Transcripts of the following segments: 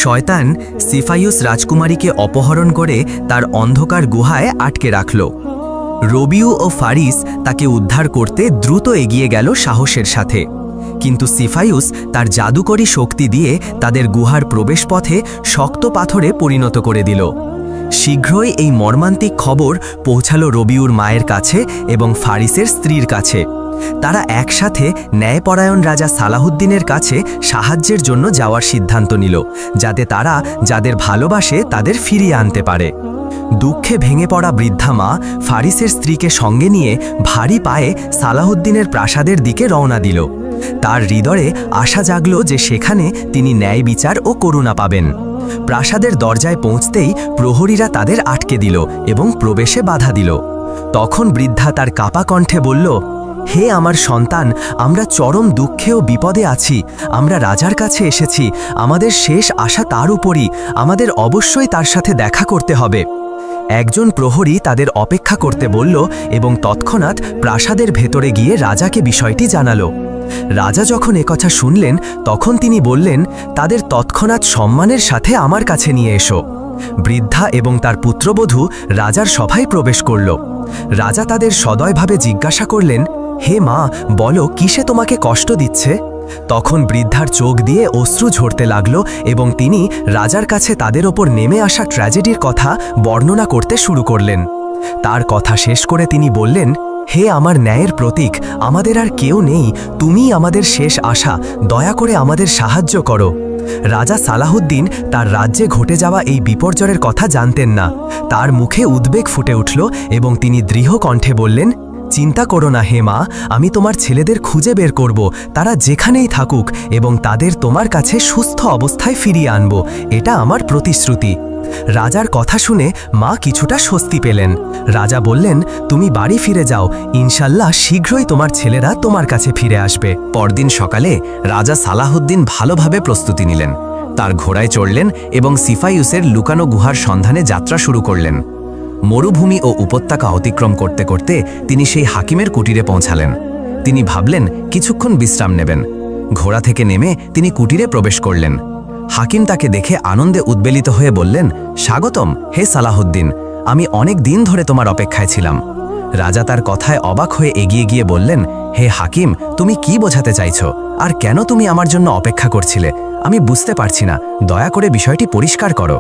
শয়তান সিফাইউস রাজকুমারীকে অপহরণ করে তার অন্ধকার গুহায় আটকে রাখল। রবিউ ও ফারিস তাকে উদ্ধার করতে দ্রুত এগিয়ে গেল সাহসের সাথে, কিন্তু সিফাইউস তার জাদুকরী শক্তি দিয়ে তাদের গুহার প্রবেশপথে শক্ত পাথরে পরিণত করে দিল। শীঘ্রই এই মর্মান্তিক খবর পৌঁছালো রবিউর মায়ের কাছে এবং ফারিসের স্ত্রীর কাছে। তারা একসাথে ন্যায়পরায়ণ রাজা সালাহুদ্দিনের কাছে সাহায্যের জন্য যাওয়ার সিদ্ধান্ত নিল, যাতে তারা যাদের ভালোবাসে তাদের ফিরিয়ে আনতে পারে। দুঃখে ভেঙে পড়া বৃদ্ধা মা ফারিসের স্ত্রীকে সঙ্গে নিয়ে ভারী পায়ে সালাহুদ্দিনের প্রাসাদের দিকে রওনা দিল। তার হৃদয়ে আশা জাগল যে সেখানে তিনি ন্যায় বিচার ও করুণা পাবেন। প্রাসাদের দরজায় পৌঁছতেই প্রহরীরা তাদের আটকে দিল এবং প্রবেশে বাধা দিল। তখন বৃদ্ধা তার কাপা কণ্ঠে বলল, হে আমার সন্তান, আমরা চরম দুঃখে ও বিপদে আছি। আমরা রাজার কাছে এসেছি, আমাদের শেষ আশা তার উপরই, আমাদের অবশ্যই তার সাথে দেখা করতে হবে। একজন প্রহরী তাদের অপেক্ষা করতে বলল এবং তৎক্ষণাৎ প্রাসাদের ভেতরে গিয়ে রাজাকে বিষয়টি জানালো। রাজা যখন একথা শুনলেন তখন তিনি বললেন, তাদের তৎক্ষণাৎ সম্মানের সাথে আমার কাছে নিয়ে এসো। বৃদ্ধা এবং তার পুত্রবধূ রাজার সভায় প্রবেশ করল। রাজা তাদের সদয়ভাবে জিজ্ঞাসা করলেন, হে মা, বলো কিসে তোমাকে কষ্ট দিচ্ছে? তখন বৃদ্ধার চোখ দিয়ে অশ্রু ঝরতে লাগল এবং তিনি রাজার কাছে তাদের ওপর নেমে আসা ট্র্যাজেডির কথা বর্ণনা করতে শুরু করলেন। তার কথা শেষ করে তিনি বললেন, হে আমার ন্যায়ের প্রতীক, আমাদের আর কেউ নেই, তুমিই আমাদের শেষ আশা, দয়া করে আমাদের সাহায্য করো। রাজা সালাহুদ্দিন তার রাজ্যে ঘটে যাওয়া এই বিপর্যয়ের কথা জানতেন না। তার মুখে উদ্বেগ ফুটে উঠল এবং তিনি দৃঢ় কণ্ঠে বললেন, চিন্তা করো না হে মা, আমি তোমার ছেলেদের খুঁজে বের করব, তারা যেখানেই থাকুক, এবং তাদের তোমার কাছে সুস্থ অবস্থায় ফিরিয়ে আনব, এটা আমার প্রতিশ্রুতি। রাজার কথা শুনে মা কিছুটা স্বস্তি পেলেন। রাজা বললেন, তুমি বাড়ি ফিরে যাও, ইনশাল্লাহ শীঘ্রই তোমার ছেলেরা তোমার কাছে ফিরে আসবে। পরদিন সকালে রাজা সালাহুদ্দিন ভালোভাবে প্রস্তুতি নিলেন। তার ঘোড়ায় চড়লেন এবং সিফাইউসের লুকানো গুহার সন্ধানে যাত্রা শুরু করলেন। মরুভূমি ও উপত্যকা অতিক্রম করতে করতে তিনি সেই হাকিমের কুটিরে পৌঁছালেন। তিনি ভাবলেন কিছুক্ষণ বিশ্রাম নেবেন। ঘোড়া থেকে নেমে তিনি কুটিরে প্রবেশ করলেন। হাকিম তাকে দেখে আনন্দে উদ্বেলিত হয়ে বললেন, স্বাগতম হে সালাহুদ্দিন, আমি অনেক দিন ধরে তোমার অপেক্ষায় ছিলাম। রাজা তার কথায় অবাক হয়ে এগিয়ে গিয়ে বললেন, হে হাকিম, তুমি কি বোঝাতে চাইছো, আর কেন তুমি আমার জন্য অপেক্ষা করছিলে? আমি বুঝতে পারছি না, দয়া করে বিষয়টি পরিষ্কার করো।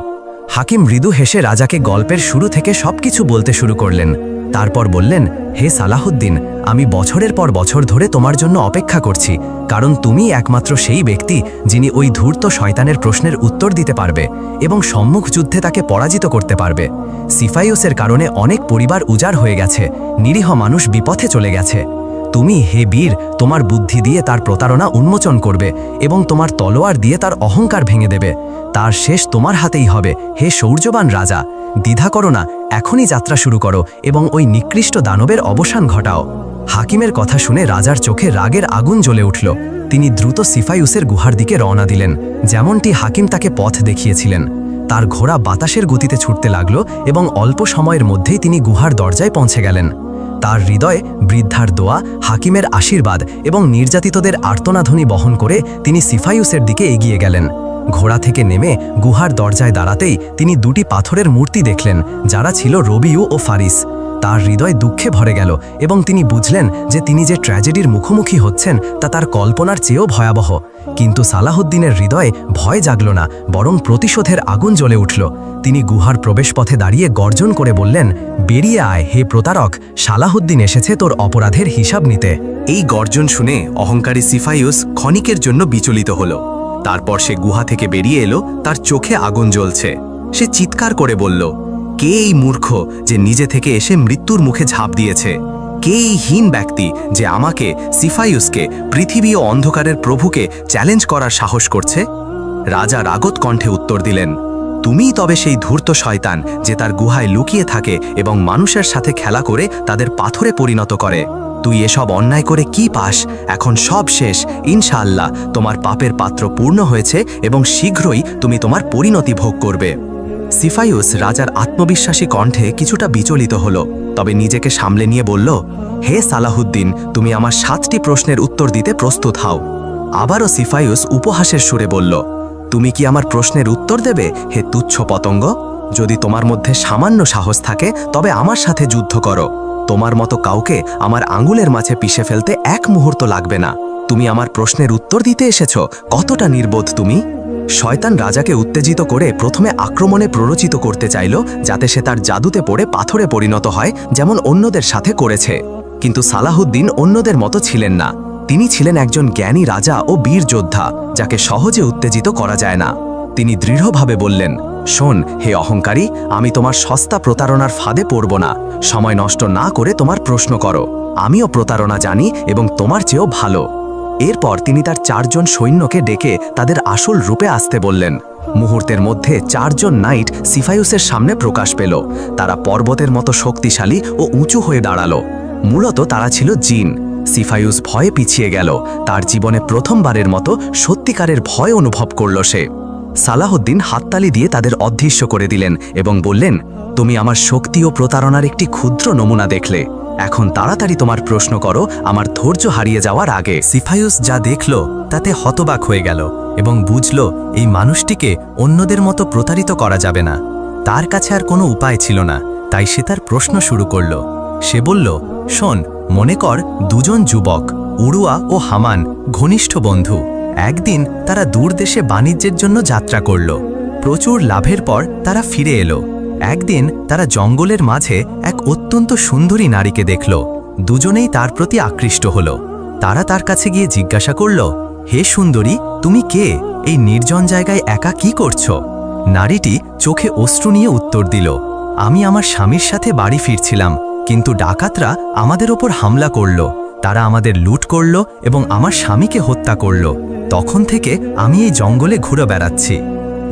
হাকিম মৃদু হেসে রাজাকে গল্পের শুরু থেকে সবকিছু বলতে শুরু করলেন। তারপর বললেন, হে সালাহুদ্দিন, আমি বছরের পর বছর ধরে তোমার জন্য অপেক্ষা করছি, কারণ তুমি একমাত্র সেই ব্যক্তি যিনি ওই ধূর্ত শয়তানের প্রশ্নের উত্তর দিতে পারবে এবং সম্মুখ যুদ্ধে তাকে পরাজিত করতে পারবে। সিফাইউসের কারণে অনেক পরিবার উজাড় হয়ে গেছে, নিরীহ মানুষ বিপথে চলে গেছে। তুমি হে বীর, তোমার বুদ্ধি দিয়ে তার প্রতারণা উন্মোচন করবে এবং তোমার তলোয়ার দিয়ে তার অহংকার ভেঙে দেবে। তার শেষ তোমার হাতেই হবে, হে শৌর্যবান রাজা। দ্বিধা করো না, এখনই যাত্রা শুরু করো এবং ওই নিকৃষ্ট দানবের অবসান ঘটাও। হাকিমের কথা শুনে রাজার চোখে রাগের আগুন জ্বলে উঠল। তিনি দ্রুত সিফাইউসের গুহার দিকে রওনা দিলেন, যেমনটি হাকিম তাকে পথ দেখিয়েছিলেন। তার ঘোড়া বাতাসের গতিতে ছুটতে লাগল এবং অল্প সময়ের মধ্যেই তিনি গুহার দরজায় পৌঁছে গেলেন। তার হৃদয়ে বৃদ্ধার দোয়া, হাকিমের আশীর্বাদ এবং নির্যাতিতদের আর্তনাধ্বনি বহন করে তিনি সিফাইউসের দিকে এগিয়ে গেলেন। ঘোড়া থেকে নেমে গুহার দরজায় দাঁড়াতেই তিনি দুটি পাথরের মূর্তি দেখলেন, যারা ছিল রবিউ ও ফারিস। তার হৃদয় দুঃখে ভরে গেল এবং তিনি বুঝলেন যে তিনি যে ট্র্যাজেডির মুখোমুখি হচ্ছেন তা তার কল্পনার চেয়েও ভয়াবহ। কিন্তু সালাহুদ্দিনের হৃদয়ে ভয় জাগল না, বরং প্রতিশোধের আগুন জ্বলে উঠল। তিনি গুহার প্রবেশপথে দাঁড়িয়ে গর্জন করে বললেন, বেরিয়ে আয় হে প্রতারক, সালাহুদ্দিন এসেছে তোর অপরাধের হিসাব নিতে। এই গর্জন শুনে অহংকারী সিফাইউস ক্ষণিকের জন্য বিচলিত হল। তারপর সে গুহা থেকে বেরিয়ে এলো, তার চোখে আগুন জ্বলছে। সে চিৎকার করে বলল, কে এই মূর্খ যে নিজে থেকে এসে মৃত্যুর মুখে ঝাঁপ দিয়েছে? কে এই হীন ব্যক্তি যে আমাকে, সিফাইউসকে, পৃথিবী ও অন্ধকারের প্রভুকে চ্যালেঞ্জ করার সাহস করছে? রাজা রাগত কণ্ঠে উত্তর দিলেন, তুমিই তবে সেই ধূর্ত শয়তান যে তার গুহায় লুকিয়ে থাকে এবং মানুষের সাথে খেলা করে তাদের পাথরে পরিণত করে। তুই এসব অন্যায় করে কি পাস? এখন সব শেষ, ইনশাআল্লাহ তোমার পাপের পাত্র পূর্ণ হয়েছে এবং শীঘ্রই তুমি তোমার পরিণতি ভোগ করবে। সিফাইউস রাজার আত্মবিশ্বাসী কণ্ঠে কিছুটা বিচলিত হল, তবে নিজেকে সামলে নিয়ে বলল, হে সালাহুদ্দিন, তুমি আমার 7টি প্রশ্নের উত্তর দিতে প্রস্তুত হও। আবারও সিফাইউস উপহাসের সুরে বলল, তুমি কি আমার প্রশ্নের উত্তর দেবে হে তুচ্ছ পতঙ্গ? যদি তোমার মধ্যে সামান্য সাহস থাকে তবে আমার সাথে যুদ্ধ করো। তোমার মতো কাউকে আমার আঙুলের মাঝে পিষে ফেলতে এক মুহূর্ত লাগবে না। তুমি আমার প্রশ্নের উত্তর দিতে এসেছ, কতটা নির্বোধ তুমি! শয়তান রাজাকে উত্তেজিত করে প্রথমে আক্রমণে প্ররোচিত করতে চাইল, যাতে সে তার জাদুতে পড়ে পাথরে পরিণত হয়, যেমন অন্যদের সাথে করেছে। কিন্তু সালাহুদ্দিন অন্যদের মতো ছিলেন না। তিনি ছিলেন একজন জ্ঞানী রাজা ও বীর যোদ্ধা, যাকে সহজে উত্তেজিত করা যায় না। তিনি দৃঢ়ভাবে বললেন, শোন হে অহংকারী, আমি তোমার সস্তা প্রতারণার ফাঁদে পড়ব না। সময় নষ্ট না করে তোমার প্রশ্ন করো। আমিও প্রতারণা জানি এবং তোমার চেয়েও ভালো। এরপর তিনি তার 4 জন সৈন্যকে ডেকে তাদের আসল রূপে আসতে বললেন। মুহূর্তের মধ্যে 4 জন নাইট সিফাইউসের সামনে প্রকাশ পেল। তারা পর্বতের মতো শক্তিশালী ও উঁচু হয়ে দাঁড়ালো। মূলত তারা ছিল জিন। সিফাইউস ভয়ে পিছিয়ে গেল। তার জীবনে প্রথমবারের মতো সত্যিকারের ভয় অনুভব করল সে। সালাহুদ্দিন হাততালি দিয়ে তাদের অদৃশ্য করে দিলেন এবং বললেন, তুমি আমার শক্তি ও প্রতারণার একটি ক্ষুদ্র নমুনা দেখলে। এখন তাড়াতাড়ি তোমার প্রশ্ন করো, আমার ধৈর্য হারিয়ে যাওয়ার আগে। সিফাইউস যা দেখল তাতে হতবাক হয়ে গেল এবং বুঝল এই মানুষটিকে অন্যদের মতো প্রতারিত করা যাবে না। তার কাছে আর কোনো উপায় ছিল না, তাই সে তার প্রশ্ন শুরু করল। সে বলল, শোন, মনে কর 2 জন যুবক, উরুয়া ও হামান, ঘনিষ্ঠ বন্ধু। একদিন তারা দূর দেশে বাণিজ্যের জন্য যাত্রা করল। প্রচুর লাভের পর তারা ফিরে এলো। একদিন তারা জঙ্গলের মাঝে এক অত্যন্ত সুন্দরী নারীকে দেখল। দুজনেই তার প্রতি আকৃষ্ট হল। তারা তার কাছে গিয়ে জিজ্ঞাসা করল, হে সুন্দরী, তুমি কে? এই নির্জন জায়গায় একা কি করছো? নারীটি চোখে অশ্রু নিয়ে উত্তর দিল, আমি আমার স্বামীর সাথে বাড়ি ফিরছিলাম, কিন্তু ডাকাতরা আমাদের ওপর হামলা করল। তারা আমাদের লুট করল এবং আমার স্বামীকে হত্যা করল। তখন থেকে আমি এই জঙ্গলে ঘুরে বেড়াচ্ছি।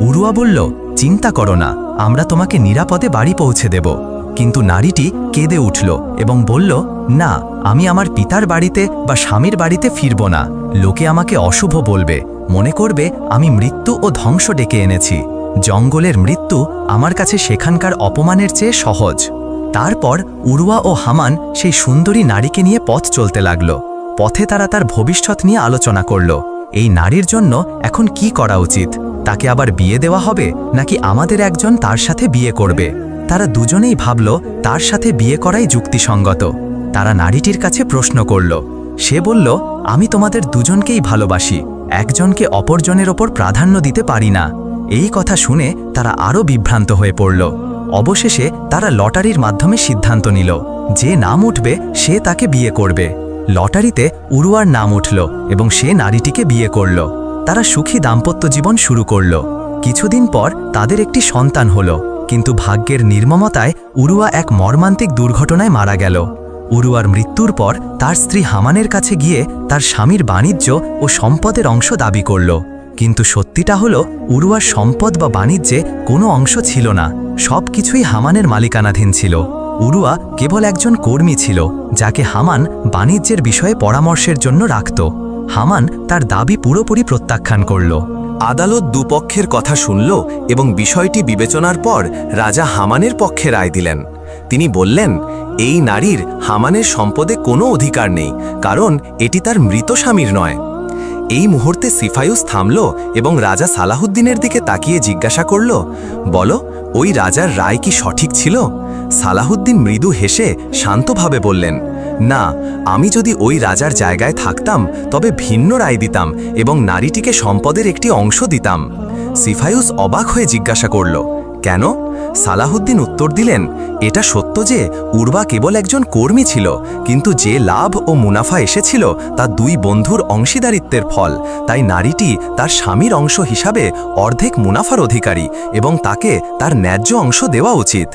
উরুয়া বলল, চিন্তা করো না, আমরা তোমাকে নিরাপদে বাড়ি পৌঁছে দেব। কিন্তু নারীটি কেঁদে উঠল এবং বলল, না, আমি আমার পিতার বাড়িতে বা স্বামীর বাড়িতে ফিরব না। লোকে আমাকে অশুভ বলবে, মনে করবে আমি মৃত্যু ও ধ্বংস ডেকে এনেছি। জঙ্গলের মৃত্যু আমার কাছে সেখানকার অপমানের চেয়ে সহজ। তারপর উরুয়া ও হামান সেই সুন্দরী নারীকে নিয়ে পথ চলতে লাগল। পথে তারা তার ভবিষ্যৎ নিয়ে আলোচনা করল। এই নারীর জন্য এখন কি করা উচিত? তাকে আবার বিয়ে দেওয়া হবে নাকি আমাদের একজন তার সাথে বিয়ে করবে? তারা দুজনেই ভাবল তার সাথে বিয়ে করাই যুক্তিসঙ্গত। তারা নারীটির কাছে প্রশ্ন করল। সে বলল, আমি তোমাদের দুজনকেই ভালোবাসি, একজনকে অপরজনের ওপর প্রাধান্য দিতে পারি না। এই কথা শুনে তারা আরও বিভ্রান্ত হয়ে পড়ল। অবশেষে তারা লটারির মাধ্যমে সিদ্ধান্ত নিল, যে নাম উঠবে সে তাকে বিয়ে করবে। লটারিতে উরুয়ার নাম উঠল এবং সে নারীটিকে বিয়ে করল। তারা সুখী দাম্পত্য জীবন শুরু করল। কিছুদিন পর তাদের একটি সন্তান হল, কিন্তু ভাগ্যের নির্মমতায় উরুয়া এক মর্মান্তিক দুর্ঘটনায় মারা গেল। উরুয়ার মৃত্যুর পর তার স্ত্রী হামানের কাছে গিয়ে তার স্বামীর বাণিজ্য ও সম্পদের অংশ দাবি করল। কিন্তু সত্যিটা হলো, উরুয়ার সম্পদ বা বাণিজ্যে কোনো অংশ ছিল না। সব কিছুই হামানের মালিকানাধীন ছিল। উরুয়া কেবল একজন কর্মী ছিল, যাকে হামান বাণিজ্যের বিষয়ে পরামর্শের জন্য রাখত। হামান তার দাবি পুরোপুরি প্রত্যাখ্যান করল। আদালত দুপক্ষের কথা শুনল এবং বিষয়টি বিবেচনার পর রাজা হামানের পক্ষে রায় দিলেন। তিনি বললেন, এই নারীর হামানের সম্পদে কোনো অধিকার নেই, কারণ এটি তার মৃত স্বামীর নয়। এই মুহূর্তে সিফাইউস থামল এবং রাজা সালাহুদ্দিনের দিকে তাকিয়ে জিজ্ঞাসা করল, বলো, ওই রাজার রায় কি সঠিক ছিল? সালাহুদ্দিন মৃদু হেসে শান্তভাবে বললেন, না, আমি যদি ওই রাজার জায়গায় থাকতাম তবে ভিন্ন রায় দিতাম এবং নারীটিকে সম্পদের একটি অংশ দিতাম। সিফাইউস অবাক হয়ে জিজ্ঞাসা করল, কেন? সালাহুদ্দিন উত্তর দিলেন, এটা সত্য যে উরবা কেবল একজন কর্মী ছিল, কিন্তু যে লাভ ও মুনাফা এসেছিল তা 2 বন্ধুর অংশীদারিত্বের ফল। তাই নারীটি তার স্বামীর অংশ হিসাবে অর্ধেক মুনাফার অধিকারী এবং তাকে তার ন্যায্য অংশ দেওয়া উচিত।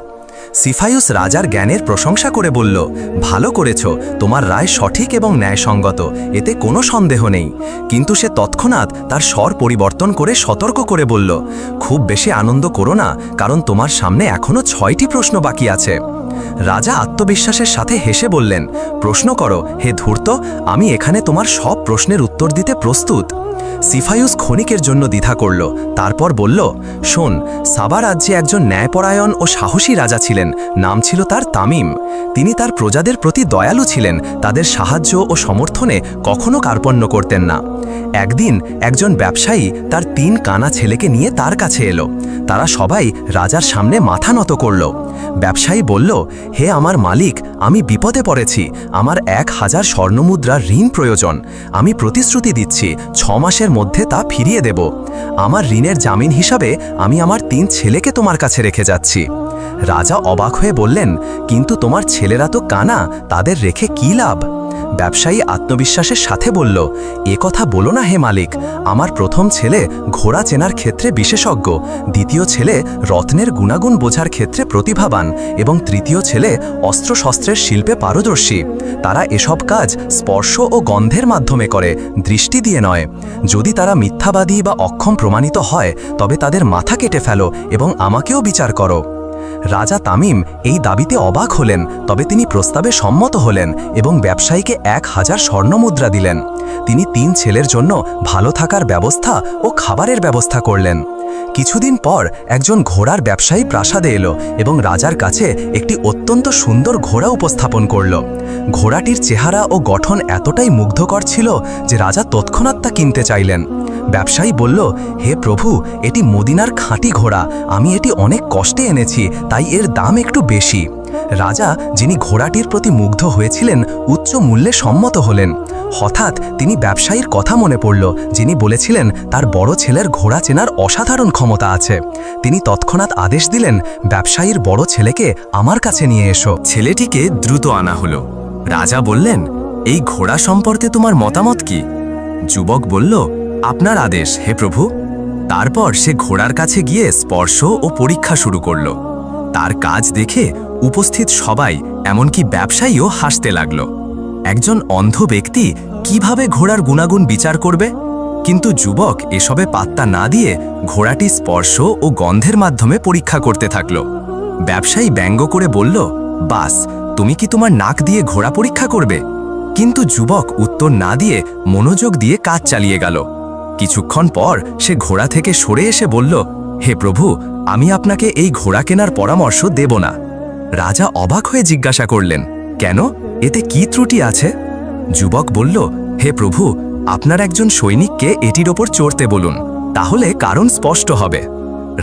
সিফাইউস রাজার জ্ঞানের প্রশংসা করে বলল, ভালো করেছ, তোমার রায় সঠিক এবং ন্যায়সঙ্গত, এতে কোনো সন্দেহ নেই। কিন্তু সে তৎক্ষণাৎ তার স্বর পরিবর্তন করে সতর্ক করে বলল, খুব বেশি আনন্দ করো না, কারণ তোমার সামনে এখনও 6টি প্রশ্ন বাকি আছে। রাজা আত্মবিশ্বাসের সাথে হেসে বললেন, প্রশ্ন করো হে ধূর্ত, আমি এখানে তোমার সব প্রশ্নের উত্তর দিতে প্রস্তুত। সিফায়ুস ক্ষণিকের জন্য দ্বিধা করল, তারপর বলল, শোন, সাবা রাজ্যে একজন ন্যায়পরায়ণ ও সাহসী রাজা ছিলেন, নাম ছিল তার তামিম। তিনি তার প্রজাদের প্রতি দয়ালু ছিলেন, তাদের সাহায্য ও সমর্থনে কখনো কার্পণ্য করতেন না। একদিন একজন ব্যবসায়ী তার 3 কানা ছেলেকে নিয়ে তার কাছে এলো। তারা সবাই রাজার সামনে মাথা নত করল। ব্যবসায়ী বলল, হে আমার মালিক, আমি বিপদে পড়েছি, আমার 1000 স্বর্ণমুদ্রার ঋণ প্রয়োজন। আমি প্রতিশ্রুতি দিচ্ছি 6 মাসের মধ্যে তা ফিরিয়ে দেব। আমার ঋণের জামিন হিসাবে আমি আমার 3 ছেলেকে তোমার কাছে রেখে যাচ্ছি। রাজা অবাক হয়ে বললেন, কিন্তু তোমার ছেলেরা তো কানা, তাদের রেখে কী লাভ? ব্যবসায়ী আত্মবিশ্বাসের সাথে বলল, এ কথা বলো না হে মালিক, আমার প্রথম ছেলে ঘোড়া চেনার ক্ষেত্রে বিশেষজ্ঞ, দ্বিতীয় ছেলে রত্নের গুণাগুণ বোঝার ক্ষেত্রে প্রতিভাবান এবং তৃতীয় ছেলে অস্ত্রশস্ত্রের শিল্পে পারদর্শী। তারা এসব কাজ স্পর্শ ও গন্ধের মাধ্যমে করে, দৃষ্টি দিয়ে নয়। যদি তারা মিথ্যাবাদী বা অক্ষম প্রমাণিত হয় তবে তাদের মাথা কেটে ফেলো এবং আমাকেও বিচার করো। রাজা তামিম এই দাবিতে অবাক হলেন, তবে তিনি প্রস্তাবে সম্মত হলেন এবং ব্যবসায়ীকে 1000 স্বর্ণমুদ্রা দিলেন। তিনি 3 ছেলের জন্য ভালো থাকার ব্যবস্থা ও খাবারের ব্যবস্থা করলেন। কিছুদিন পর একজন ঘোড়ার ব্যবসায়ী প্রাসাদে এলো এবং রাজার কাছে একটি অত্যন্ত সুন্দর ঘোড়া উপস্থাপন করল। ঘোড়াটির চেহারা ও গঠন এতটাই মুগ্ধকর ছিল যে রাজা তৎক্ষণাৎ তা কিনতে চাইলেন। ব্যবসায়ী বলল, হে প্রভু, এটি মদিনার খাঁটি ঘোড়া, আমি এটি অনেক কষ্টে এনেছি, তাই এর দাম একটু বেশি। রাজা, যিনি ঘোড়াটির প্রতি মুগ্ধ হয়েছিলেন, উচ্চ মূল্যে সম্মত হলেন। হঠাৎ তিনি ব্যবসায়ীর কথা মনে পড়ল, যিনি বলেছিলেন তার বড় ছেলের ঘোড়া চেনার অসাধারণ ক্ষমতা আছে। তিনি তৎক্ষণাৎ আদেশ দিলেন, ব্যবসায়ীর বড় ছেলেকে আমার কাছে নিয়ে এসো। ছেলেটিকে দ্রুত আনা হলো। রাজা বললেন, এই ঘোড়া সম্পর্কে তোমার মতামত কি? যুবক বলল, আপনার আদেশ হে প্রভু। তারপর সে ঘোড়ার কাছে গিয়ে স্পর্শ ও পরীক্ষা শুরু করল। তার কাজ দেখে উপস্থিত সবাই, এমনকি ব্যবসায়ীও হাসতে লাগল। একজন অন্ধ ব্যক্তি কিভাবে ঘোড়ার গুণাগুণ বিচার করবে? কিন্তু যুবক এসবে পাত্তা না দিয়ে ঘোড়াটি স্পর্শ ও গন্ধের মাধ্যমে পরীক্ষা করতে থাকল। ব্যবসায়ী ব্যঙ্গ করে বলল, বাস, তুমি কি তোমার নাক দিয়ে ঘোড়া পরীক্ষা করবে? কিন্তু যুবক উত্তর না দিয়ে মনোযোগ দিয়ে কাজ চালিয়ে গেল। কিছুক্ষণ পর সে ঘোড়া থেকে সরে এসে বলল, হে প্রভু, আমি আপনাকে এই ঘোড়া কেনার পরামর্শ দেব না। রাজা অবাক হয়ে জিজ্ঞাসা করলেন, কেন? এতে কি ত্রুটি আছে? যুবক বলল, হে প্রভু, আপনার একজন সৈনিককে এটির ওপর চড়তে বলুন, তাহলে কারণ স্পষ্ট হবে।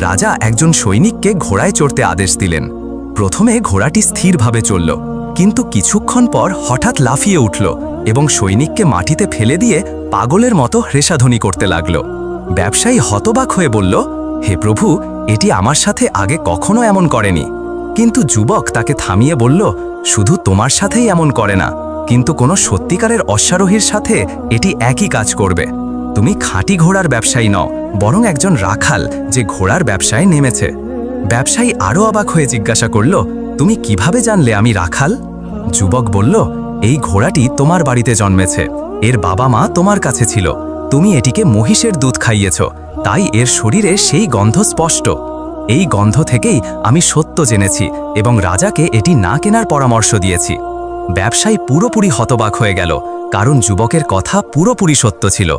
রাজা একজন সৈনিককে ঘোড়ায় চড়তে আদেশ দিলেন। প্রথমে ঘোড়াটি স্থিরভাবে চলল, কিন্তু কিছুক্ষণ পর হঠাৎ লাফিয়ে উঠল এবং সৈনিককে মাটিতে ফেলে দিয়ে পাগলের মতো হ্রেষাধ্বনি করতে লাগল। ব্যবসায়ী হতবাক হয়ে বলল, হে প্রভু, এটি আমার সাথে আগে কখনো এমন করেনি। কিন্তু যুবক তাকে থামিয়ে বলল, শুধু তোমার সাথেই এমন করে না, কিন্তু কোনো সত্যিকারের অশ্বারোহীর সাথে এটি একই কাজ করবে। তুমি খাঁটি ঘোড়ার ব্যবসায়ী নও, বরং একজন রাখাল যে ঘোড়ার ব্যবসায় নেমেছে। ব্যবসায়ী আরও অবাক হয়ে জিজ্ঞাসা করল, তুমি কিভাবে জানলে আমি রাখাল? যুবক বলল, এই ঘোড়াটি তোমার বাড়িতে জন্মেছে, এর বাবা মা তোমার কাছে ছিল, তুমি এটিকে মহিষের দুধ খাইয়েছ, তাই এর শরীরে সেই গন্ধ স্পষ্ট। এই গন্ধ থেকেই আমি সত্য জেনেছি এবং রাজাকে এটি না কেনার পরামর্শ দিয়েছি। ব্যবসায়ী পুরোপুরি হতবাক হয়ে গেল, কারণ যুবকের কথা পুরোপুরি সত্য ছিল।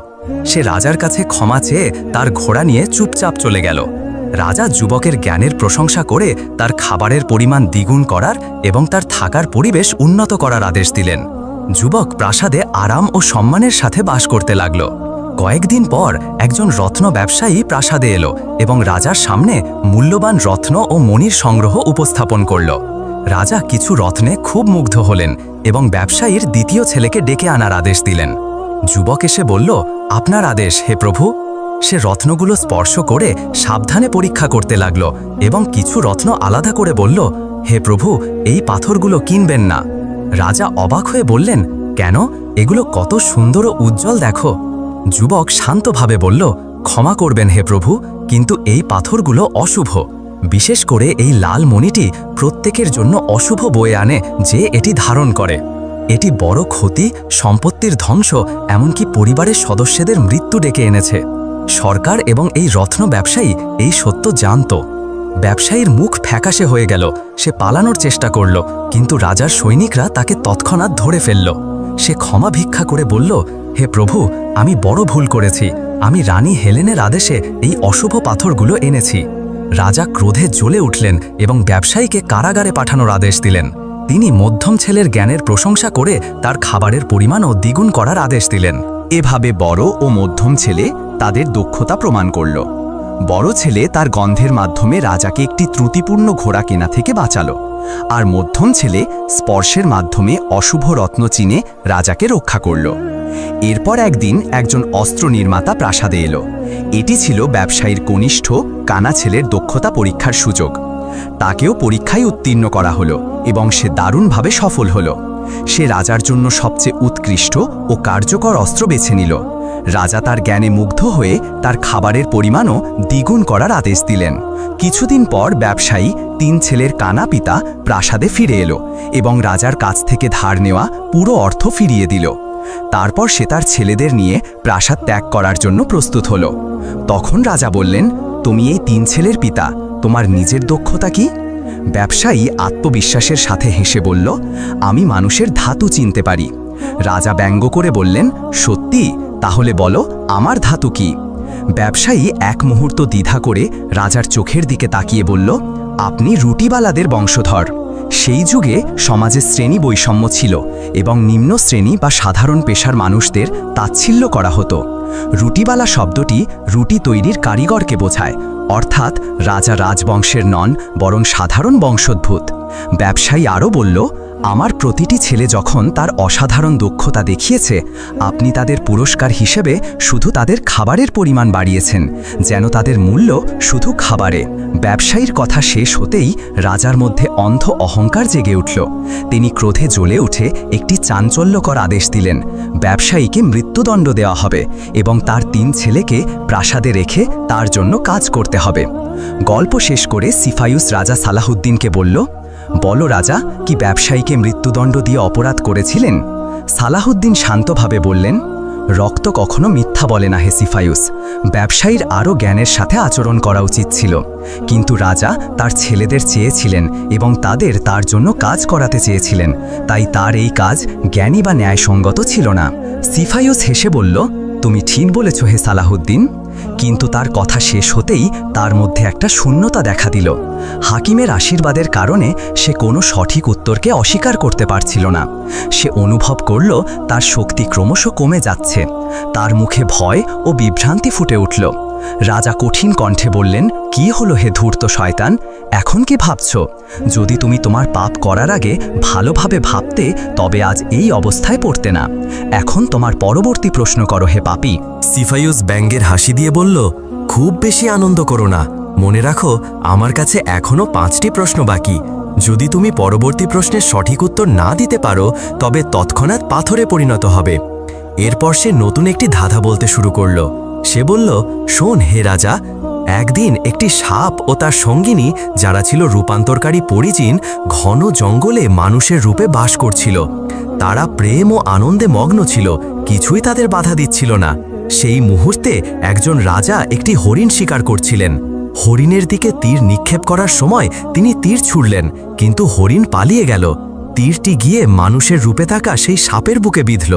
সে রাজার কাছে ক্ষমা চেয়ে তার ঘোড়া নিয়ে চুপচাপ চলে গেল। রাজা যুবকের জ্ঞানের প্রশংসা করে তার খাবারের পরিমাণ দ্বিগুণ করার এবং তার থাকার পরিবেশ উন্নত করার আদেশ দিলেন। যুবক প্রাসাদে আরাম ও সম্মানের সাথে বাস করতে লাগল। কয়েকদিন পর একজন রত্ন ব্যবসায়ী প্রাসাদে এলো এবং রাজার সামনে মূল্যবান রত্ন ও মণির সংগ্রহ উপস্থাপন করল। রাজা কিছু রত্নে খুব মুগ্ধ হলেন এবং ব্যবসায়ীর দ্বিতীয় ছেলেকে ডেকে আনার আদেশ দিলেন। যুবক এসে বলল, আপনার আদেশ হে প্রভু। সে রত্নগুলো স্পর্শ করে সাবধানে পরীক্ষা করতে লাগল এবং কিছু রত্ন আলাদা করে বলল, হে প্রভু, এই পাথরগুলো কিনবেন না। রাজা অবাক হয়ে বললেন, কেন? এগুলো কত সুন্দর ও উজ্জ্বল দেখো। যুবক শান্তভাবে বলল, ক্ষমা করবেন হে প্রভু, কিন্তু এই পাথরগুলো অশুভ। বিশেষ করে এই লাল মণিটি প্রত্যেকের জন্য অশুভ বয়ে আনে যে এটি ধারণ করে। এটি বড় ক্ষতি, সম্পত্তির ধ্বংস, এমনকি পরিবারের সদস্যদের মৃত্যু ডেকে এনেছে। সরকার এবং এই রত্ন ব্যবসায়ী এই সত্য জানত। ব্যবসায়ীর মুখ ফ্যাকাশে হয়ে গেল। সে পালানোর চেষ্টা করল, কিন্তু রাজার সৈনিকরা তাকে তৎক্ষণাৎ ধরে ফেলল। সে ক্ষমা ভিক্ষা করে বলল, হে প্রভু, আমি বড় ভুল করেছি, আমি রানী হেলেনের আদেশে এই অশুভ পাথরগুলো এনেছি। রাজা ক্রোধে জ্বলে উঠলেন এবং ব্যবসায়ীকে কারাগারে পাঠানোর আদেশ দিলেন। তিনি মধ্যম ছেলের জ্ঞানের প্রশংসা করে তার খাবারের পরিমাণও দ্বিগুণ করার আদেশ দিলেন। এভাবে বড় ও মধ্যম ছেলে তাদের দক্ষতা প্রমাণ করল। বড় ছেলে তার গন্ধের মাধ্যমে রাজাকে একটি ত্রুটিপূর্ণ ঘোড়া কেনা থেকে বাঁচালো, আর মধ্যম ছেলে স্পর্শের মাধ্যমে অশুভ রত্ন চিনে রাজাকে রক্ষা করল। এরপর একদিন একজন অস্ত্র নির্মাতা প্রাসাদে এলো। এটি ছিল ব্যবসায়ীর কনিষ্ঠ কানা ছেলের দক্ষতা পরীক্ষার সুযোগ। তাকেও পরীক্ষায় উত্তীর্ণ করা হলো এবং সে দারুণভাবে সফল হলো। সে রাজার জন্য সবচেয়ে উৎকৃষ্ট ও কার্যকর অস্ত্র বেছে নিল। রাজা তার জ্ঞানে মুগ্ধ হয়ে তার খাবারের পরিমাণও দ্বিগুণ করার আদেশ দিলেন। কিছুদিন পর ব্যবসায়ী 3 ছেলের কানা পিতা প্রাসাদে ফিরে এলো এবং রাজার কাছ থেকে ধার নেওয়া পুরো অর্থ ফিরিয়ে দিল। তারপর সে তার ছেলেদের নিয়ে প্রাসাদ ত্যাগ করার জন্য প্রস্তুত হলো। তখন রাজা বললেন, তুমি এই 3 ছেলের পিতা, তোমার নিজের দক্ষতা কি? ব্যবসায়ী আত্মবিশ্বাসের সাথে হেসে বলল, আমি মানুষের ধাতু চিনতে পারি। রাজা ব্যঙ্গ করে বললেন, সত্যি? তাহলে বলো আমার ধাতু কি? ব্যবসায়ী এক মুহূর্ত দ্বিধা করে রাজার চোখের দিকে তাকিয়ে বলল, আপনি রুটিবালাদের বংশধর। সেই যুগে সমাজে শ্রেণী বৈষম্য ছিল এবং নিম্ন শ্রেণী বা সাধারণ পেশার মানুষদের তাচ্ছিল্য করা হতো। রুটিবালা শব্দটি রুটি তৈরির কারিগরকে বোঝায়, অর্থাৎ রাজা রাজবংশের নন, বরং সাধারণ বংশোদ্ভূত। ব্যবসায়ী আরও বলল, আমার প্রতিটি ছেলে যখন তার অসাধারণ দক্ষতা দেখিয়েছে, আপনি তাদের পুরস্কার হিসেবে শুধু তাদের খাবারের পরিমাণ বাড়িয়েছেন, যেন তাদের মূল্য শুধু খাবারে। ব্যবসায়ীর কথা শেষ হতেই রাজার মধ্যে অন্ধ অহংকার জেগে উঠল। তিনি ক্রোধে জ্বলে উঠে একটি চাঞ্চল্যকর আদেশ দিলেন, ব্যবসায়ীকে মৃত্যুদণ্ড দেওয়া হবে এবং তার 3 ছেলেকে প্রাসাদে রেখে তার জন্য কাজ করতে হবে। গল্প শেষ করে সিফায়ুস রাজা সালাহুদ্দিনকে বলল, বলো রাজা, কি ব্যবসায়ীকে মৃত্যুদণ্ড দিয়ে অপরাধ করেছিলেন? সালাহুদ্দিন শান্তভাবে বললেন, রক্ত কখনো মিথ্যা বলে না হে সিফায়ুস। ব্যবসায়ীর আরও জ্ঞানের সাথে আচরণ করা উচিত ছিল, কিন্তু রাজা তার ছেলেদের চেয়েছিলেন এবং তাদের তার জন্য কাজ করাতে চেয়েছিলেন, তাই তার এই কাজ জ্ঞানী বা ন্যায়সঙ্গত ছিল না। সিফায়ুস হেসে বলল, তুমি ঠিক বলেছ হে সালাহুদ্দিন। কিন্তু তার কথা শেষ হতেই তার মধ্যে একটা শূন্যতা দেখা দিল। হাকিমের আশীর্বাদের কারণে সে কোনো সঠিক উত্তরকে অস্বীকার করতে পারছিল না। সে অনুভব করল তার শক্তি ক্রমশ কমে যাচ্ছে। তার মুখে ভয় ও বিভ্রান্তি ফুটে উঠল। রাজা কঠিন কণ্ঠে বললেন, কি হলো হে ধূর্ত শয়তান? এখন কি ভাবছ? যদি তুমি তোমার পাপ করার আগে ভালোভাবে ভাবতে, তবে আজ এই অবস্থায় পড়তে না। এখন তোমার পরবর্তী প্রশ্ন করো হে পাপী। সিফায়ুস ব্যঙ্গের হাসি দিয়ে বলল, খুব বেশি আনন্দ করো না, মনে রাখো আমার কাছে এখনও 5টি প্রশ্ন বাকি। যদি তুমি পরবর্তী প্রশ্নের সঠিক উত্তর না দিতে পারো, তবে তৎক্ষণাৎ পাথরে পরিণত হবে। এরপর সে নতুন একটি ধাঁধা বলতে শুরু করল। সে বলল, শোন হে রাজা, একদিন একটি সাপ ও তার সঙ্গিনী, যারা ছিল রূপান্তরকারী পরিচিন, ঘন জঙ্গলে মানুষের রূপে বাস করছিল। তারা প্রেম ও আনন্দে মগ্ন ছিল, কিছুই তাদের বাধা দিচ্ছিল না। সেই মুহূর্তে একজন রাজা একটি হরিণ শিকার করছিলেন। হরিণের দিকে তীর নিক্ষেপ করার সময় তিনি তীর ছুড়লেন, কিন্তু হরিণ পালিয়ে গেল। তীরটি গিয়ে মানুষের রূপে থাকা সেই সাপের বুকে বিঁধল।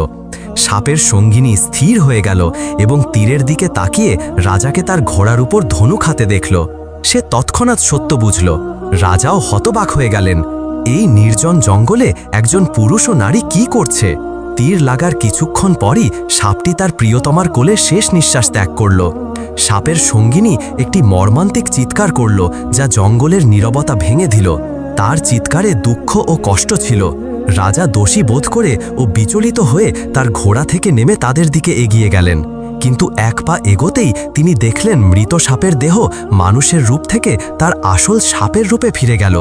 সাপের সঙ্গিনী স্থির হয়ে গেল এবং তীরের দিকে তাকিয়ে রাজাকে তার ঘোড়ার উপর ধনুক হাতে দেখল। সে তৎক্ষণাৎ সত্য বুঝল। রাজাও হতবাক হয়ে গেলেন। এই নির্জন জঙ্গলে একজন পুরুষ ও নারী কি করছে? তীর লাগার কিছুক্ষণ পরই সাপটি তার প্রিয়তমার কোলে শেষ নিঃশ্বাস ত্যাগ করল। সাপের সঙ্গিনী একটি মর্মান্তিক চিৎকার করল, যা জঙ্গলের নীরবতা ভেঙে দিল। তার চিৎকারে দুঃখ ও কষ্ট ছিল। রাজা দোষী বোধ করে ও বিচলিত হয়ে তার ঘোড়া থেকে নেমে তাদের দিকে এগিয়ে গেলেন, কিন্তু এক পা এগোতেই তিনি দেখলেন মৃত সাপের দেহ মানুষের রূপ থেকে তার আসল সাপের রূপে ফিরে গেল।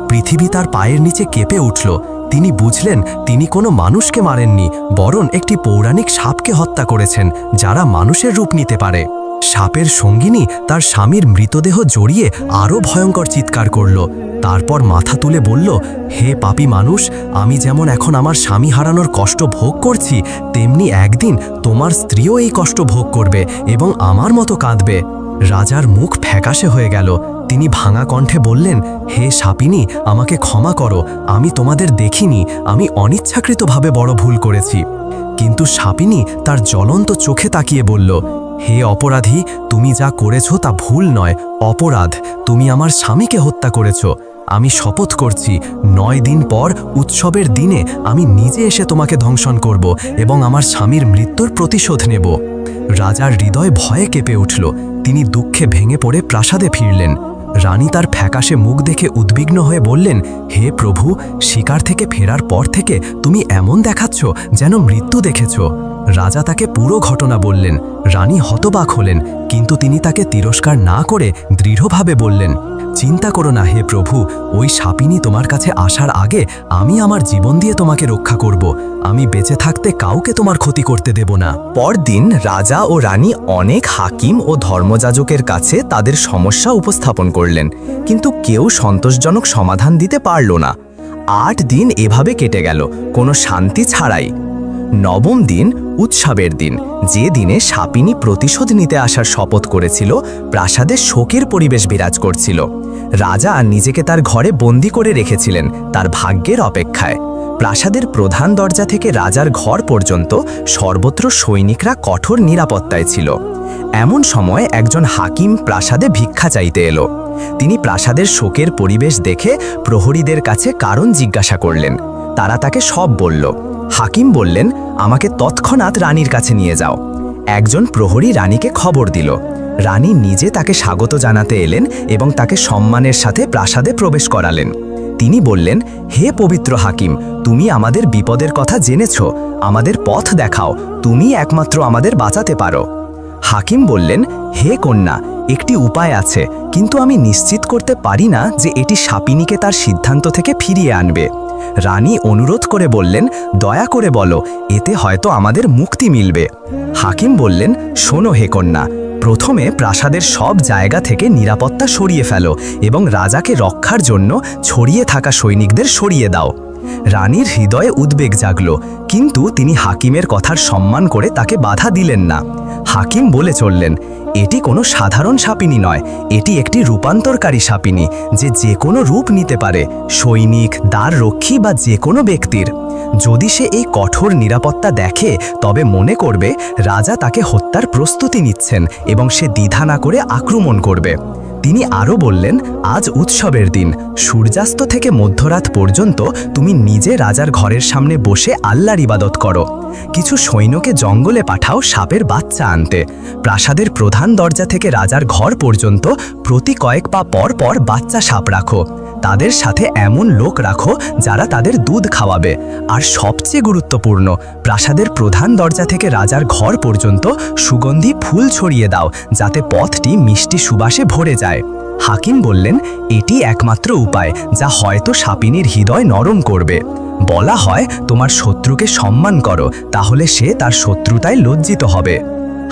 পৃথিবী তার পায়ের নিচে কেঁপে উঠল। তিনি বুঝলেন তিনি কোনো মানুষকে মারেননি, বরং একটি পৌরাণিক সাপকে হত্যা করেছেন, যারা মানুষের রূপ নিতে পারে। সাপের সঙ্গিনী তার স্বামীর মৃতদেহ জড়িয়ে আরও ভয়ঙ্কর চিৎকার করল। তারপর মাথা তুলে বলল, হে পাপী মানুষ, আমি যেমন এখন আমার স্বামী হারানোর কষ্ট ভোগ করছি, তেমনি একদিন তোমার স্ত্রীও এই কষ্ট ভোগ করবে এবং আমার মতো কাঁদবে। রাজার মুখ ফ্যাকাশে হয়ে গেল। তিনি ভাঙা কণ্ঠে বললেন, হে সাপিনী, আমাকে ক্ষমা করো, আমি তোমাদের দেখিনি, আমি অনিচ্ছাকৃতভাবে বড় ভুল করেছি। কিন্তু সাপিনী তার জ্বলন্ত চোখে তাকিয়ে বলল, হে অপরাধী, তুমি যা করেছ তা ভুল নয়, অপরাধ। তুমি আমার স্বামীকে হত্যা করেছ। আমি শপথ করছি 9 দিন পর উৎসবের দিনে আমি নিজে এসে তোমাকে ধ্বংসন করব এবং আমার স্বামীর মৃত্যুর প্রতিশোধ নেব। রাজার হৃদয় ভয়ে কেঁপে উঠল। তিনি দুঃখে ভেঙে পড়ে প্রাসাদে ফিরলেন। রানী তার ফ্যাকাশে মুখ দেখে উদ্বিগ্ন হয়ে বললেন, হে প্রভু, শিকার থেকে ফেরার পর থেকে তুমি এমন দেখাচ্ছ যেন মৃত্যু দেখেছ। রাজা তাকে পুরো ঘটনা বললেন। রানী হতবাক হলেন, কিন্তু তিনি তাকে তিরস্কার না করে দৃঢ়ভাবে বললেন, চিন্তা করো না হে প্রভু, ওই সাপিনী তোমার কাছে আসার আগে আমি আমার জীবন দিয়ে তোমাকে রক্ষা করব। আমি বেঁচে থাকতে কাউকে তোমার ক্ষতি করতে দেব না। পরদিন রাজা ও রানী অনেক হাকিম ও ধর্মযাজকের কাছে তাদের সমস্যা উপস্থাপন করলেন, কিন্তু কেউ সন্তোষজনক সমাধান দিতে পারল না। 8 দিন এভাবে কেটে গেল, কোনো শান্তি ছাড়াই। 9ম দিন উৎসবের দিন, যে দিনে সাপিনী প্রতিশোধ নিতে আসার শপথ করেছিল, প্রাসাদে শোকের পরিবেশ বিরাজ করছিল। রাজা নিজেকে তার ঘরে বন্দি করে রেখেছিলেন তার ভাগ্যের অপেক্ষায়। প্রাসাদের প্রধান দরজা থেকে রাজার ঘর পর্যন্ত সর্বত্র সৈনিকরা কঠোর নিরাপত্তায় ছিল। এমন সময় একজন হাকিম প্রাসাদে ভিক্ষা চাইতে এলো। তিনি প্রাসাদের শোকের পরিবেশ দেখে প্রহরীদের কাছে কারণ জিজ্ঞাসা করলেন। তারা তাকে সব বলল। হাকিম বললেন, আমাকে তৎক্ষণাৎ রানীর কাছে নিয়ে যাও। একজন প্রহরী রানীকে খবর দিল। রানী নিজে তাকে স্বাগত জানাতে এলেন এবং তাকে সম্মানের সাথে প্রাসাদে প্রবেশ করালেন। তিনি বললেন, হে পবিত্র হাকিম, তুমি আমাদের বিপদের কথা জেনেছ, আমাদের পথ দেখাও, তুমি একমাত্র আমাদের বাঁচাতে পারো। হাকিম বললেন, হে কন্যা, একটি উপায় আছে, কিন্তু আমি নিশ্চিত করতে পারি না যে এটি সাপিনীকে তার সিদ্ধান্ত থেকে ফিরিয়ে আনবে। রানী অনুরোধ করে বললেন, দয়া করে বলো, এতে হয়তো আমাদের মুক্তি মিলবে। হাকিম বললেন, শোনো হে কন্যা, প্রথমে প্রাসাদের সব জায়গা থেকে নিরাপত্তা সরিয়ে ফেলো এবং রাজাকে রক্ষার জন্য ছড়িয়ে থাকা সৈনিকদের সরিয়ে দাও। রানীর হৃদয়ে উদ্বেগ জাগল, কিন্তু তিনি হাকিমের কথার সম্মান করে তাকে বাধা দিলেন না। হাকিম বলে চললেন, এটি কোনো সাধারণ সাপিনী নয়, এটি একটি রূপান্তরকারী সাপিনী, যে কোনো রূপ নিতে পারে, সৈনিক, দ্বাররক্ষী বা যে কোনো ব্যক্তির। যদি সে এই কঠোর নিরাপত্তা দেখে, তবে মনে করবে রাজা তাকে হত্যার প্রস্তুতি নিচ্ছেন এবং সে দ্বিধা না করে আক্রমণ করবে। তিনি আরও বললেন, আজ উৎসবের দিন, সূর্যাস্ত থেকে মধ্যরাত পর্যন্ত তুমি নিজে রাজার ঘরের সামনে বসে আল্লাহর ইবাদত করো। কিছু সৈন্যকে জঙ্গলে পাঠাও সাপের বাচ্চা আনতে। প্রাসাদের প্রধান দরজা থেকে রাজার ঘর পর্যন্ত প্রতি কয়েক পা পর পর বাচ্চা সাপ রাখো। তাদের সাথে এমন লোক রাখো যারা তাদের দুধ খাওয়াবে। আর সবচেয়ে গুরুত্বপূর্ণ, প্রাসাদের প্রধান দরজা থেকে রাজার ঘর পর্যন্ত সুগন্ধি ফুল ছড়িয়ে দাও, যাতে পথটি মিষ্টি সুবাসে ভরে যায়। হাকিম বললেন, এটি একমাত্র উপায় যা হয়তো সাপিনীর হৃদয় নরম করবে। বলা হয়, তোমার শত্রুকে সম্মান করো, তাহলে সে তার শত্রুতায় লজ্জিত হবে।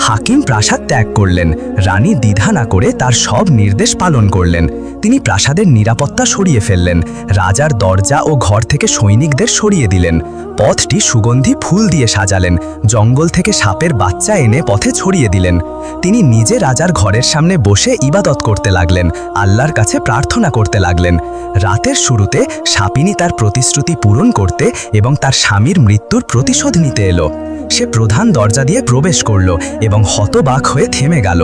হাকিম প্রাসাদ ত্যাগ করলেন। রানী দ্বিধা না করে তার সব নির্দেশ পালন করলেন। তিনি প্রাসাদের নিরাপত্তা সরিয়ে ফেললেন, রাজার দরজা ও ঘর থেকে সৈনিকদের সরিয়ে দিলেন, পথটি সুগন্ধি ফুল দিয়ে সাজালেন, জঙ্গল থেকে সাপের বাচ্চা এনে পথে ছড়িয়ে দিলেন। তিনি নিজে রাজার ঘরের সামনে বসে ইবাদত করতে লাগলেন, আল্লাহর কাছে প্রার্থনা করতে লাগলেন। রাতের শুরুতে সাপিনী তার প্রতিশ্রুতি পূরণ করতে এবং তার স্বামীর মৃত্যুর প্রতিশোধ নিতে এলো। সে প্রধান দরজা দিয়ে প্রবেশ করল এবং হতবাক হয়ে থেমে গেল।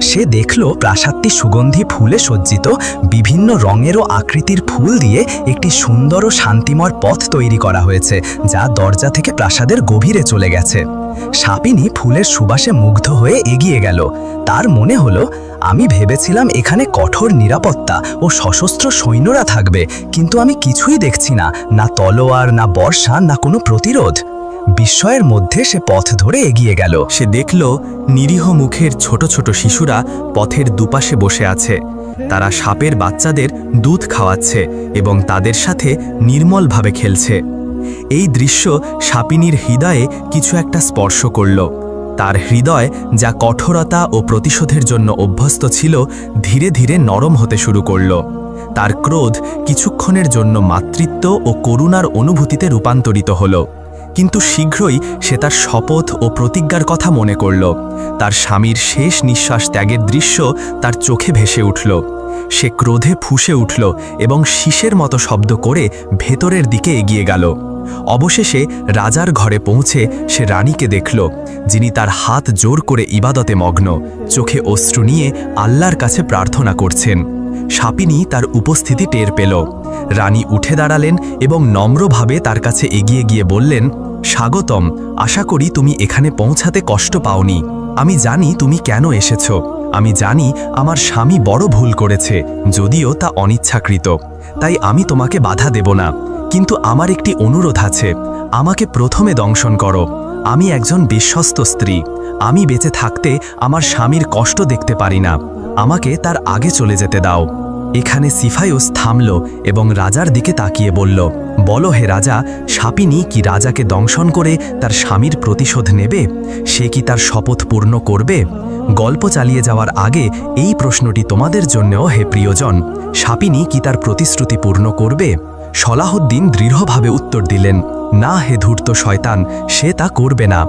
সে দেখল প্রাসাদটি সুগন্ধি ফুলে সজ্জিত, বিভিন্ন রঙের ও আকৃতির ফুল দিয়ে একটি সুন্দর ও শান্তিময় পথ তৈরি করা হয়েছে, যা দরজা থেকে প্রাসাদের গভীরে চলে গেছে। সাপিনী ফুলের সুবাসে মুগ্ধ হয়ে এগিয়ে গেল। তার মনে হলো, আমি ভেবেছিলাম এখানে কঠোর নিরাপত্তা ও সশস্ত্র সৈন্যরা থাকবে, কিন্তু আমি কিছুই দেখছি না, না তলোয়ার, না বর্ষা, না কোনো প্রতিরোধ। বিস্ময়ের মধ্যে সে পথ ধরে এগিয়ে গেল। সে দেখল নিরীহ মুখের ছোট ছোট শিশুরা পথের দুপাশে বসে আছে। তারা সাপের বাচ্চাদের দুধ খাওয়াচ্ছে এবং তাদের সাথে নির্মলভাবে খেলছে। এই দৃশ্য সাপিনীর হৃদয়ে কিছু একটা স্পর্শ করল। তার হৃদয়, যা কঠোরতা ও প্রতিশোধের জন্য অভ্যস্ত ছিল, ধীরে ধীরে নরম হতে শুরু করল। তার ক্রোধ কিছুক্ষণের জন্য মাতৃত্ব ও করুণার অনুভূতিতে রূপান্তরিত হল, কিন্তু শীঘ্রই সে তার শপথ ও প্রতিজ্ঞার কথা মনে করল। তার স্বামীর শেষ নিঃশ্বাস ত্যাগের দৃশ্য তার চোখে ভেসে উঠল। সে ক্রোধে ফুঁসে উঠল এবং শীষের মতো শব্দ করে ভেতরের দিকে এগিয়ে গেল। অবশেষে রাজার ঘরে পৌঁছে সে রানীকে দেখল, যিনি তার হাত জোর করে ইবাদতে মগ্ন, চোখে অশ্রু নিয়ে আল্লাহর কাছে প্রার্থনা করছেন। সাপিনী তার উপস্থিতি টের পেল। রানী উঠে দাঁড়ালেন এবং নম্রভাবে তার কাছে এগিয়ে গিয়ে বললেন, স্বাগতম, আশা করি তুমি এখানে পৌঁছাতে কষ্ট পাওনি। আমি জানি তুমি কেন এসেছো। আমি জানি আমার স্বামী বড় ভুল করেছে, যদিও তা অনিচ্ছাকৃত। তাই আমি তোমাকে বাধা দেব না, কিন্তু আমার একটি অনুরোধ আছে। আমাকে প্রথমে দংশন করো। আমি একজন বিশ্বস্ত স্ত্রী। আমি বেঁচে থাকতে আমার স্বামীর কষ্ট দেখতে পারি না। আমাকে তার আগে চলে যেতে দাও। এখানে সিফায়ুস থামল এবং রাজার দিকে তাকিয়ে বলল, বলো হে রাজা, সাপিনী কি রাজাকে দংশন করে তার স্বামীর প্রতিশোধ নেবে? সে কি তার শপথ পূর্ণ করবে? গল্প চালিয়ে যাওয়ার আগে এই প্রশ্নটি তোমাদের জন্যও হে প্রিয়জন, সাপিনী কি তার প্রতিশ্রুতি পূর্ণ করবে? সলাহউদ্দিন দৃঢ়ভাবে উত্তর দিলেন, না হে ধূর্ত শয়তান, সে তা করবে না।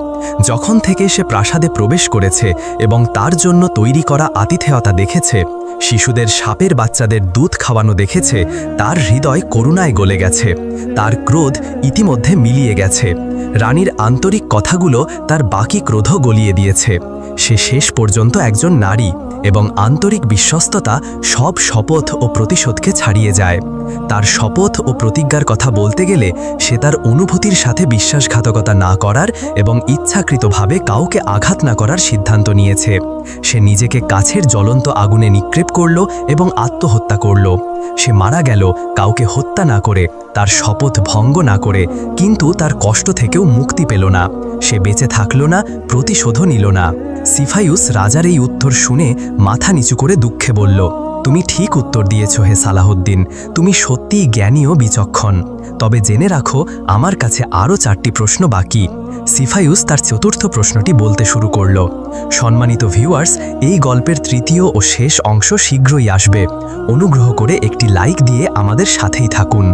যখন থেকে সে প্রাসাদে প্রবেশ করেছে এবং তার জন্য তৈরি করা আতিথেয়তা দেখেছে, শিশুদের সাপের বাচ্চাদের দুধ খাওয়ানো দেখেছে, তার হৃদয় করুণায় গলে গেছে। তার ক্রোধ ইতিমধ্যে মিলিয়ে গেছে। রানীর আন্তরিক কথাগুলো তার বাকি ক্রোধও গলিয়ে দিয়েছে। সে শেষ পর্যন্ত একজন নারী এবং আন্তরিক বিশ্বস্ততা সব শপথ ও প্রতিশোধকে ছাড়িয়ে যায়। তার শপথ ও প্রতিজ্ঞার কথা বলতে গেলে সে তার অনুভূতির সাথে বিশ্বাসঘাতকতা না করার এবং ইচ্ছাকৃতভাবে কাউকে আঘাত না করার সিদ্ধান্ত নিয়েছে। সে নিজেকে কাছের জ্বলন্ত আগুনে নিক্ষেপ করল এবং আত্মহত্যা করল। সে মারা গেল কাউকে হত্যা না করে, তার শপথ ভঙ্গ না করে, কিন্তু তার কষ্ট থেকেও মুক্তি পেল না। সে বেঁচে থাকল না, প্রতিশোধও নিল না। সিফায়ুস রাজার এই উত্তর শুনে মাথা নিচু করে দুঃখে বলল, তুমি ঠিক উত্তর দিয়েছ হে সালাহউদ্দিন, তুমি সত্যিই জ্ঞানী ও বিচক্ষণ। তবে জেনে রাখো, আমার কাছে আরও 4টি প্রশ্ন বাকি। সিফায়ুস তার চতুর্থ প্রশ্নটি বলতে শুরু করল। সম্মানিত ভিউয়ার্স, এই গল্পের তৃতীয় ও শেষ অংশ শীঘ্রই আসবে। অনুগ্রহ করে একটি লাইক দিয়ে আমাদের সাথেই থাকুন।